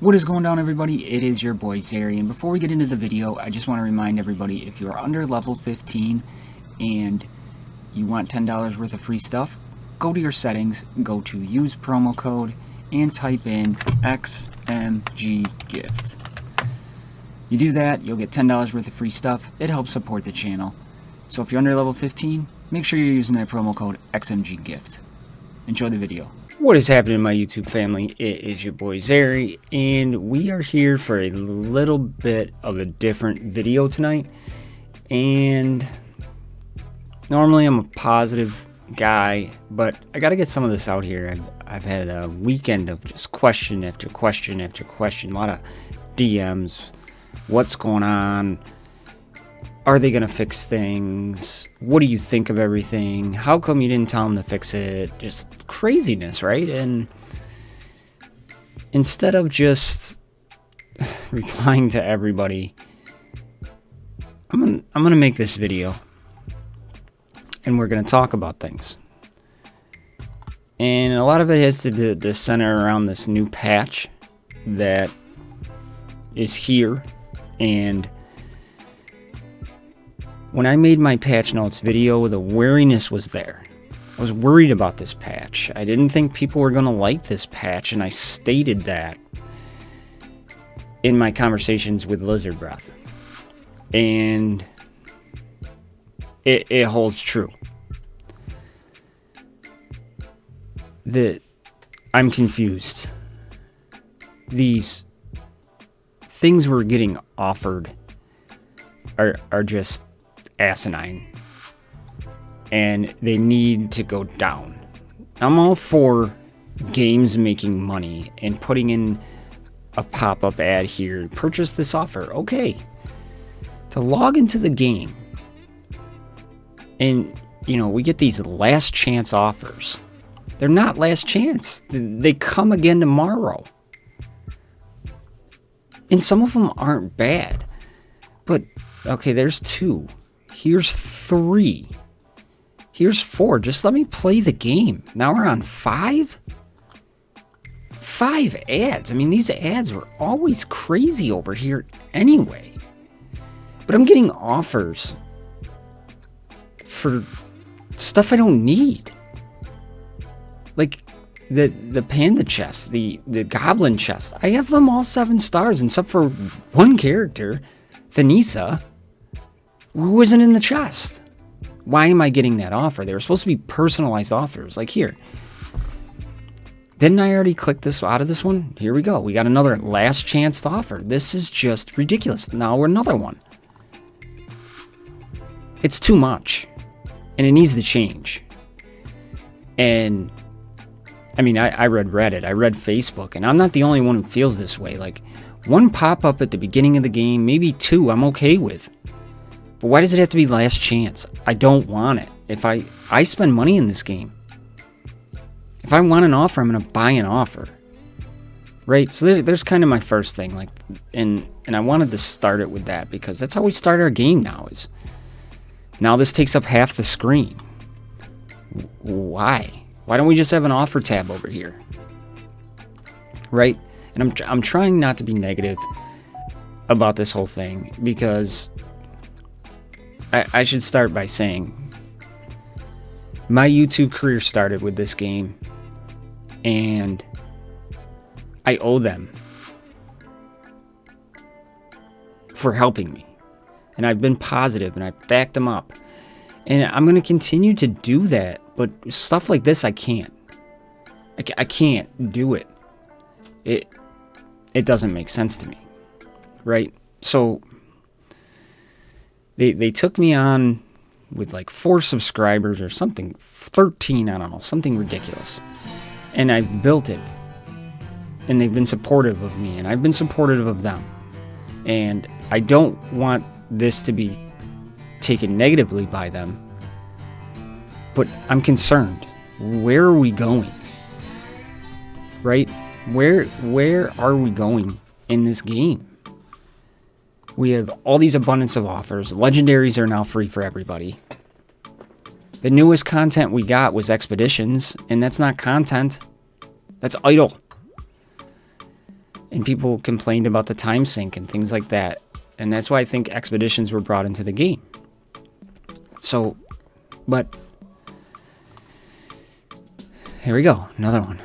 What is going on, everybody? It is your boy Zary, and before we get into the video, I just want to remind everybody, if you're under level 15 and you want $10 worth of free stuff, go to your settings, go to use promo code, and type in XMGGift. You do that, you'll get $10 worth of free stuff. It helps support the channel. So if you're under level 15, make sure you're using that promo code XMGGift. Enjoy the video. What is happening, my YouTube family? It is your boy Zary, and we are here for a little bit of a different video tonight. And normally I'm a positive guy, but I gotta get some of this out here. I've had a weekend of just question after question after question, a lot of DMs. What's going on? Are they gonna fix things? What do you think of everything? How come you didn't tell them to fix it? Just craziness, right? And instead of just replying to everybody, I'm gonna make this video, and we're gonna talk about things. And a lot of it has to center around this new patch that is here. And when I made my patch notes video, the wariness was there. I was worried about this patch. I didn't think people were going to like this patch, and I stated that in my conversations with Lizard Breath. And it holds true. I'm confused. These things we're getting offered are just asinine, and they need to go down. I'm all for games making money and putting in a pop-up ad here, purchase this offer. Okay, to log into the game, and we get these last chance offers. They're not last chance. They come again tomorrow, and some of them aren't bad, but okay, there's 2. Here's 3. Here's 4. Just let me play the game. Now we're on 5? 5 ads. I mean, these ads were always crazy over here anyway. But I'm getting offers for stuff I don't need. Like the Panda Chest, the Goblin Chest. I have them all 7 stars, except for one character, Thanisa, who isn't in the chest. Why am I getting that offer? They were supposed to be personalized offers. Like here. Didn't I already click this out of this one? Here we go. We got another last chance offer. This is just ridiculous. Now another one. It's too much. And it needs to change. And I mean, I read Reddit. I read Facebook. And I'm not the only one who feels this way. Like, one pop-up at the beginning of the game, maybe 2, I'm okay with. But why does it have to be last chance? I don't want it. If I spend money in this game. If I want an offer, I'm going to buy an offer. Right? So there's kind of my first thing. Like, and I wanted to start it with that, because that's how we start our game now. Is now this takes up half the screen. Why? Why don't we just have an offer tab over here? Right? And I'm trying not to be negative about this whole thing, because I should start by saying my YouTube career started with this game, and I owe them for helping me. And I've been positive, and I've backed them up. And I'm going to continue to do that, but stuff like this, I can't. I can't do it. It doesn't make sense to me, right? So they took me on with like 4 subscribers or something, 13, I don't know, something ridiculous. And I've built it, and they've been supportive of me, and I've been supportive of them. And I don't want this to be taken negatively by them, but I'm concerned. Where are we going? Right? Where are we going in this game? We have all these abundance of offers. Legendaries are now free for everybody. The newest content we got was expeditions, and that's not content. That's idle. And people complained about the time sink and things like that. And that's why I think expeditions were brought into the game. So, but here we go, another one.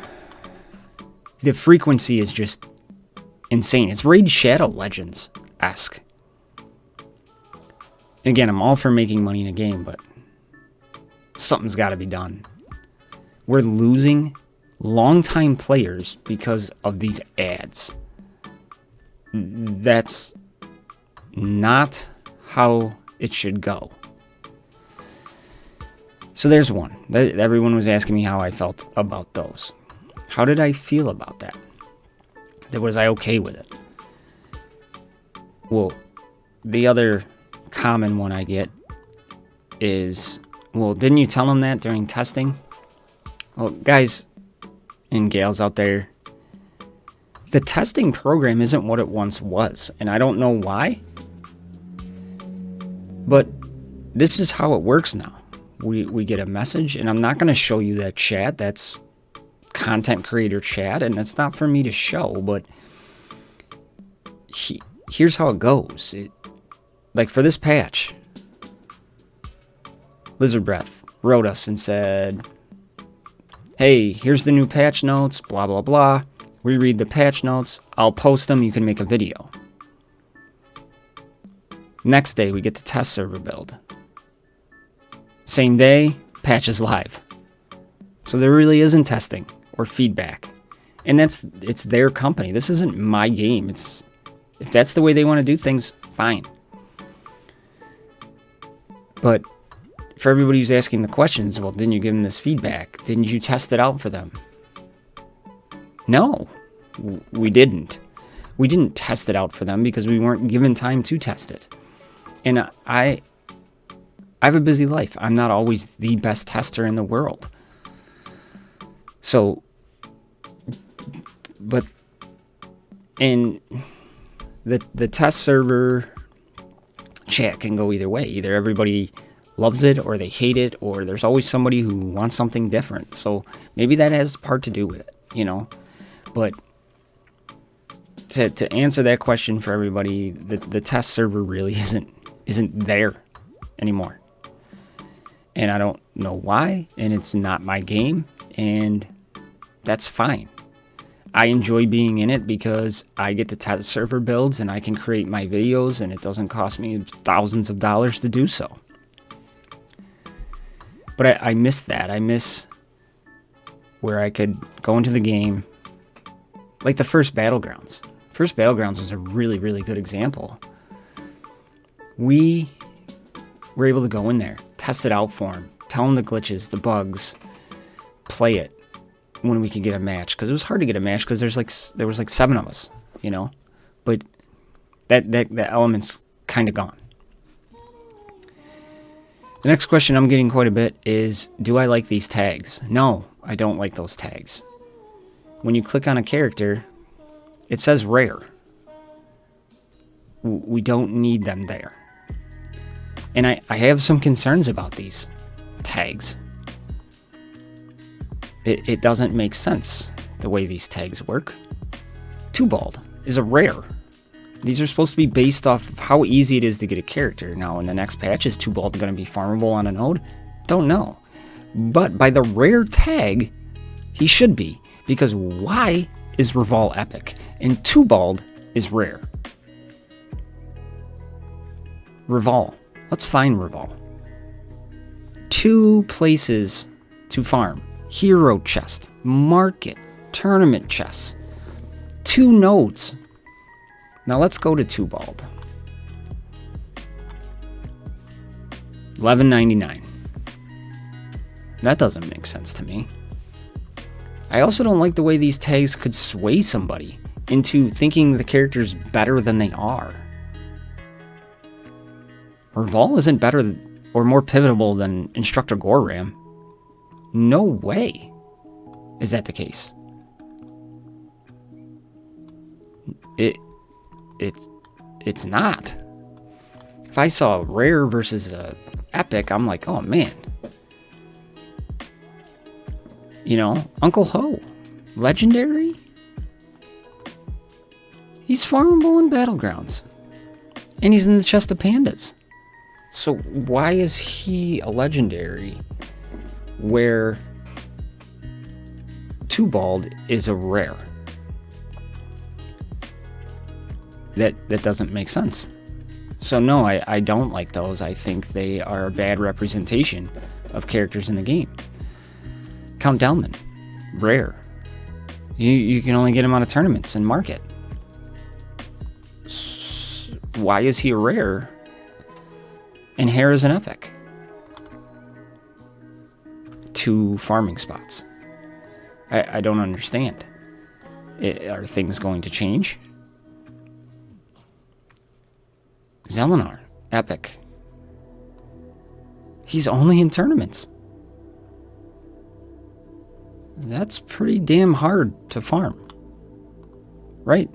The frequency is just insane. It's Raid Shadow Legends-esque. Again, I'm all for making money in a game, but something's got to be done. We're losing longtime players because of these ads. That's not how it should go. So there's one. Everyone was asking me how I felt about those. How did I feel about that? Was I okay with it? Well, the other common one I get is, well, didn't you tell them that during testing? Well, guys and gals out there, the testing program isn't what it once was, and I don't know why, but this is how it works now. We get a message, and I'm not going to show you that chat. That's content creator chat, and that's not for me to show, but here's how it goes. Like for this patch, Lizard Breath wrote us and said, hey, here's the new patch notes, blah, blah, blah. We read the patch notes. I'll post them. You can make a video. Next day, we get the test server build. Same day, patch is live. So there really isn't testing or feedback. And it's their company. This isn't my game. If that's the way they want to do things, fine. But for everybody who's asking the questions, well, didn't you give them this feedback? Didn't you test it out for them? No, we didn't. We didn't test it out for them because we weren't given time to test it. And I have a busy life. I'm not always the best tester in the world. So, but in the test server chat can go either way. Either everybody loves it or they hate it, or there's always somebody who wants something different. So maybe that has part to do with it, you know. But to answer that question for everybody, the test server really isn't there anymore. And I don't know why, and it's not my game, and that's fine. I enjoy being in it because I get to test server builds and I can create my videos, and it doesn't cost me thousands of dollars to do so. But I miss that. I miss where I could go into the game, like the first Battlegrounds. First Battlegrounds was a really, really good example. We were able to go in there, test it out for them, tell them the glitches, the bugs, play it when we could get a match. Because it was hard to get a match because there was like 7 of us, you know. But that element's kind of gone. The next question I'm getting quite a bit is, do I like these tags? No, I don't like those tags. When you click on a character, it says rare. We don't need them there. And I have some concerns about these tags. It doesn't make sense the way these tags work. Tubald is a rare. These are supposed to be based off of how easy it is to get a character. Now, in the next patch, is Tubald going to be farmable on a node? Don't know. But by the rare tag, he should be. Because Y is Reval Epic, and Tubald is rare. Reval. Let's find Reval. 2 places to farm. Hero chest, market, tournament chests. 2 nodes. Now let's go to Tubald. $11.99. That doesn't make sense to me. I also don't like the way these tags could sway somebody into thinking the character's better than they are. Reval isn't better or more pivotal than Instructor Goram. No way is that the case. It's not. If I saw rare versus epic, I'm like, oh man. You know, Uncle Ho, legendary. He's farmable in Battlegrounds. And he's in the chest of pandas. So why is he a legendary where Tubald is a rare? That doesn't make sense. So no, I don't like those. I think they are a bad representation of characters in the game. Count Delman, rare. You can only get him out of tournaments and market. Why is he a rare? And heirs an epic. 2 farming spots. I don't understand. Are things going to change? Zelenar, epic. He's only in tournaments. That's pretty damn hard to farm. Right?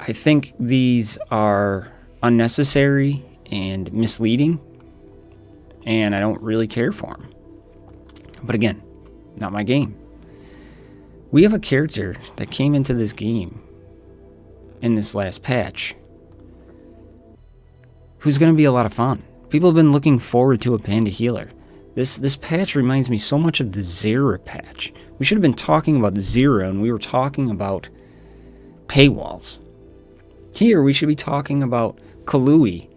I think these are unnecessary and misleading, and I don't really care for them. But again, not my game. We have a character that came into this game in this last patch who's going to be a lot of fun. People have been looking forward to a panda healer. This patch reminds me so much of the Zera patch. We should have been talking about the Zera, and we were talking about paywalls. Here we should be talking about Kalui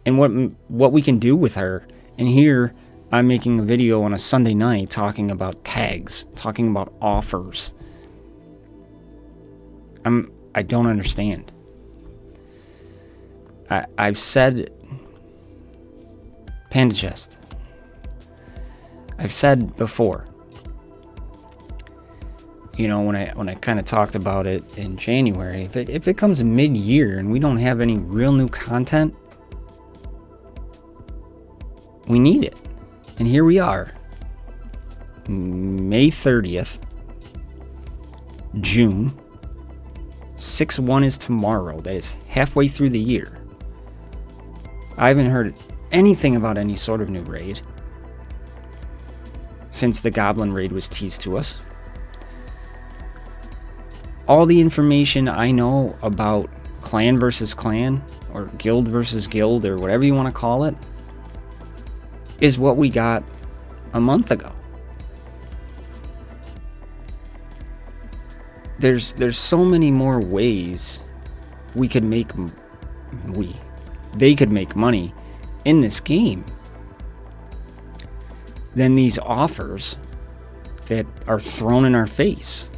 and what we can do with her. And here I'm making a video on a Sunday night talking about tags, talking about offers. I don't understand. I've said Panda Chest. I've said before, you know, when I kind of talked about it in January, if it comes mid-year and we don't have any real new content, we need it. And here we are, May 30th, June. 6/1 is tomorrow. That is halfway through the year. I haven't heard anything about any sort of new raid since the Goblin raid was teased to us. All the information I know about clan versus clan, or guild versus guild, or whatever you want to call it, is what we got a month ago. There's so many more ways we could make they could make money in this game than these offers that are thrown in our face.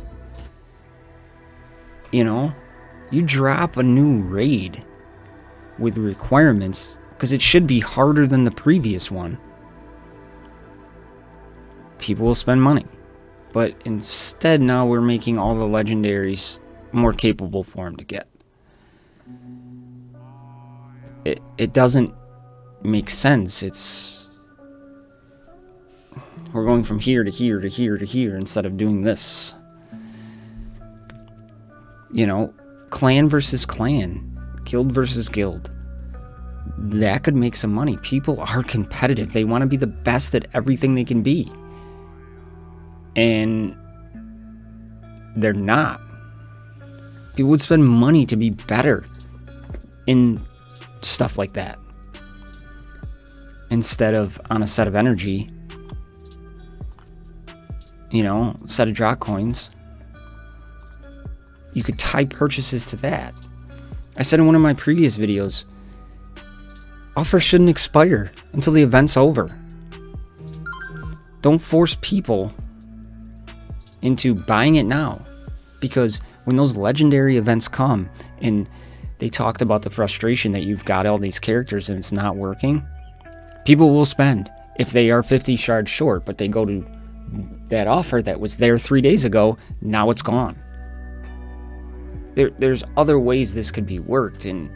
You know, you drop a new raid with requirements because it should be harder than the previous one. People will spend money. But instead now we're making all the legendaries more capable for them to get. It doesn't make sense. We're going from here to here to here to here instead of doing this. You know, clan versus clan, guild versus guild. That could make some money. People are competitive. They want to be the best at everything they can be. And they're not. People would spend money to be better in stuff like that instead of on a set of energy, you know, set of drop coins. You could tie purchases to that. I said in one of my previous videos, offers shouldn't expire until the event's over. Don't force people into buying it now, because when those legendary events come and they talked about the frustration that you've got all these characters and it's not working, people will spend if they are 50 shards short, but they go to that offer that was there 3 days ago, now it's gone. There's other ways this could be worked, and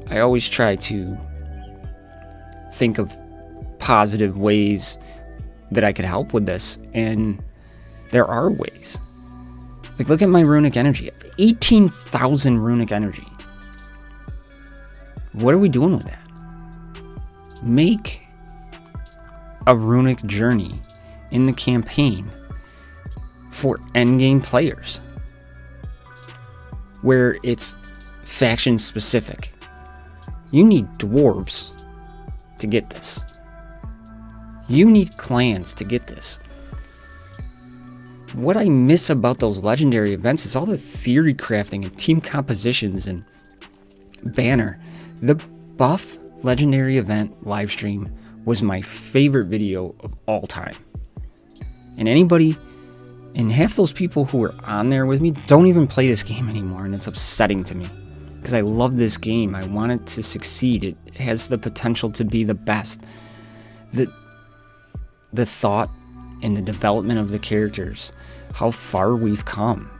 I always try to think of positive ways that I could help with this, and there are ways. Like, look at my runic energy. 18,000 runic energy. What are we doing with that? Make a runic journey in the campaign for endgame players, where it's faction specific. You need dwarves to get this. You need clans to get this. What I miss about those legendary events is all the theory crafting and team compositions and banner. The buff legendary event live stream was my favorite video of all time. And anybody, and half those people who were on there with me don't even play this game anymore, and it's upsetting to me. Because I love this game. I want it to succeed. It has the potential to be the best. The thought and the development of the characters, how far we've come,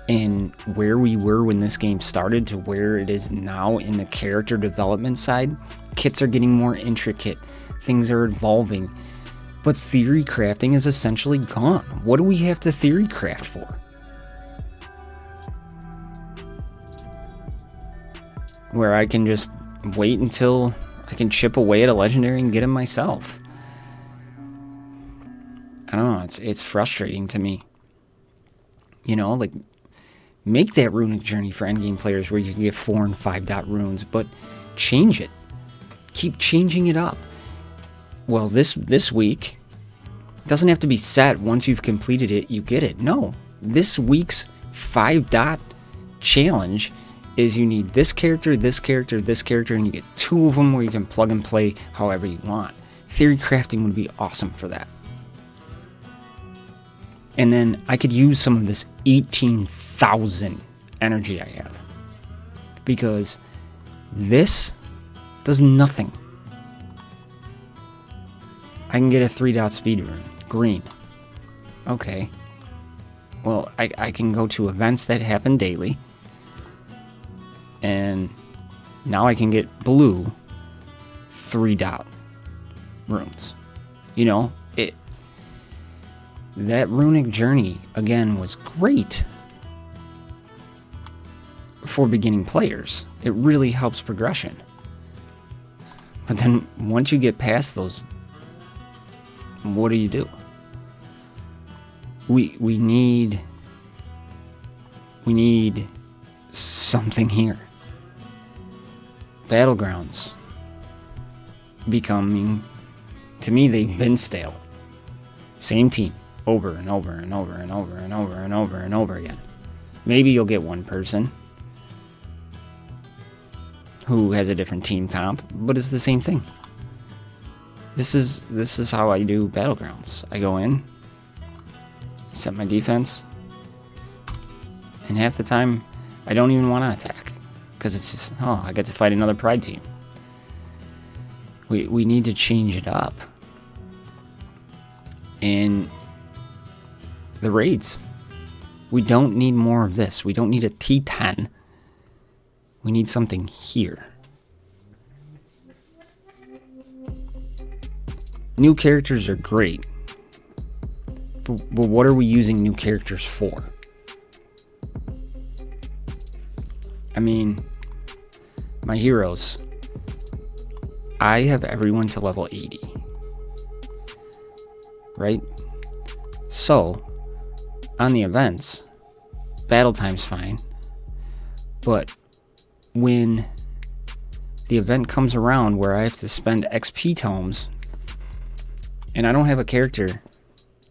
and where we were when this game started to where it is now in the character development side. Kits are getting more intricate, things are evolving, but theory crafting is essentially gone. What do we have to theory craft for? Where I can just wait until I can chip away at a legendary and get him myself. I don't know, it's frustrating to me. You know, like, make that runic journey for endgame players where you can get 4 and 5 dot runes, but change it. Keep changing it up. Well, this week doesn't have to be set. Once you've completed it, you get it. No, this week's 5 dot challenge is you need this character, this character, this character, and you get 2 of them where you can plug and play however you want. Theory crafting would be awesome for that. And then I could use some of this 18,000 energy I have, because this does nothing. I can get a 3 dot speed rune, green. Okay. Well, I can go to events that happen daily, and now I can get blue 3 dot runes. You know, that runic journey, again, was great for beginning players. It really helps progression. But then once you get past those, what do? We need something here. Battlegrounds becoming, to me, they've been stale. Same team over and over and over and over and over and over and over again. Maybe you'll get one person who has a different team comp, but it's the same thing. This is how I do Battlegrounds. I go in, set my defense, and half the time I don't even want to attack, because it's just, oh, I get to fight another Pride team. We need to change it up. And the raids, we don't need more of this. We don't need a T10. We need something here. New characters are great, but what are we using new characters for? I mean, my heroes, I have everyone to level 80, right? So, on the events, battle time's fine, but when the event comes around where I have to spend XP tomes and I don't have a character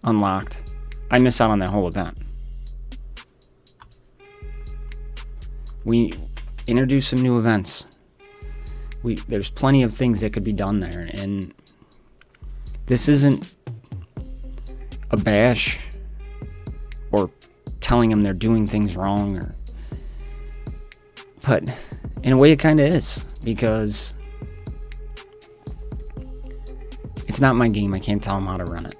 unlocked, I miss out on that whole event. We introduce some new events. There's plenty of things that could be done there, and this isn't a bash or telling them they're doing things wrong, but in a way it kind of is, because it's not my game. I can't tell them how to run it,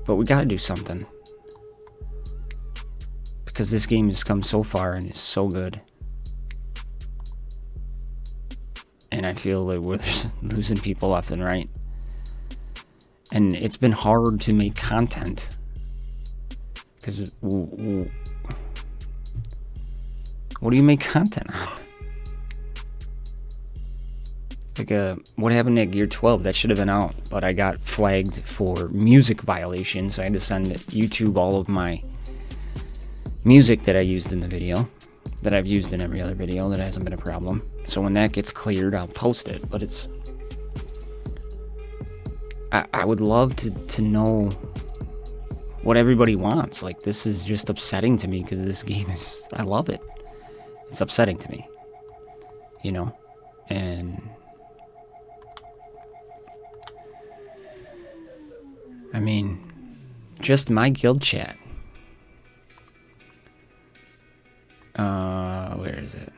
but we gotta do something, because this game has come so far and is so good, and I feel that we're losing people left and right. And it's been hard to make content, because what do you make content on? Like, what happened at Gear 12? That should have been out, but I got flagged for music violations, so I had to send YouTube all of my music that I used in the video, that I've used in every other video. That hasn't been a problem. So when that gets cleared, I'll post it, but it's... I would love to know what everybody wants. Like, this is just upsetting to me, because this game is... I love it. It's upsetting to me. You know? And... I mean, just my guild chat. Where is it?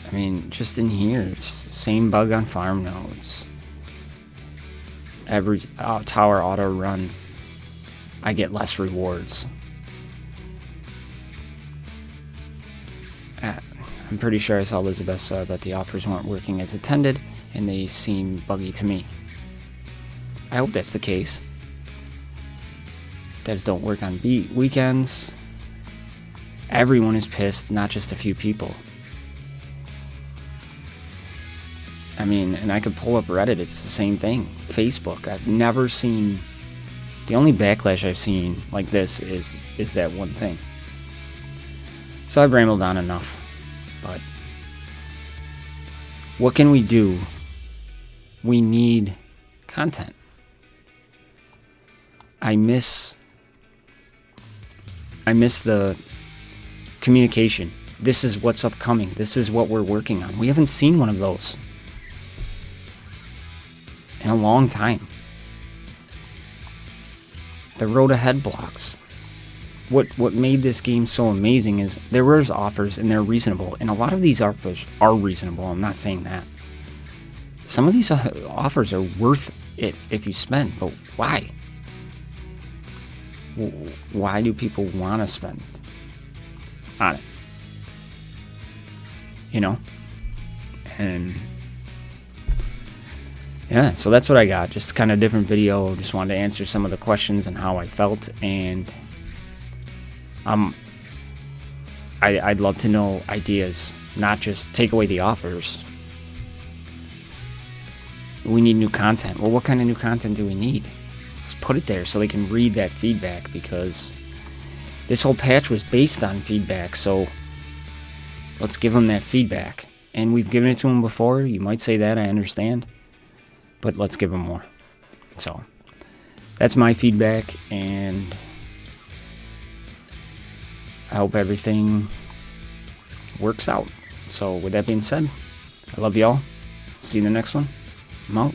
I mean, just in here, it's the same bug on farm nodes. Every tower auto run, I get less rewards. I'm pretty sure I saw Elizabeth said that the offers weren't working as intended, and they seem buggy to me. I hope that's the case. Devs don't work on weekends. Everyone is pissed, not just a few people. I mean, and I could pull up Reddit, it's the same thing. Facebook, I've never seen... The only backlash I've seen like this is that one thing. So I've rambled on enough. But what can we do? We need content. I miss the communication. This is what's upcoming. This is what we're working on. We haven't seen one of those in a long time. The road ahead blocks. What made this game so amazing is there was offers and they're reasonable, and a lot of these offers are reasonable. I'm not saying that. Some of these offers are worth it if you spend, but why? Why do people want to spend on it? You know? And yeah, so that's what I got. Just kind of different video. Just wanted to answer some of the questions and how I felt, and I'd love to know ideas, not just take away the offers. We need new content. Well, what kind of new content do we need? Let's put it there so they can read that feedback, because this whole patch was based on feedback, so let's give them that feedback. And we've given it to them before. You might say that, I understand. But let's give them more. So, that's my feedback, and I hope everything works out. So, with that being said, I love y'all. See you in the next one. I'm out.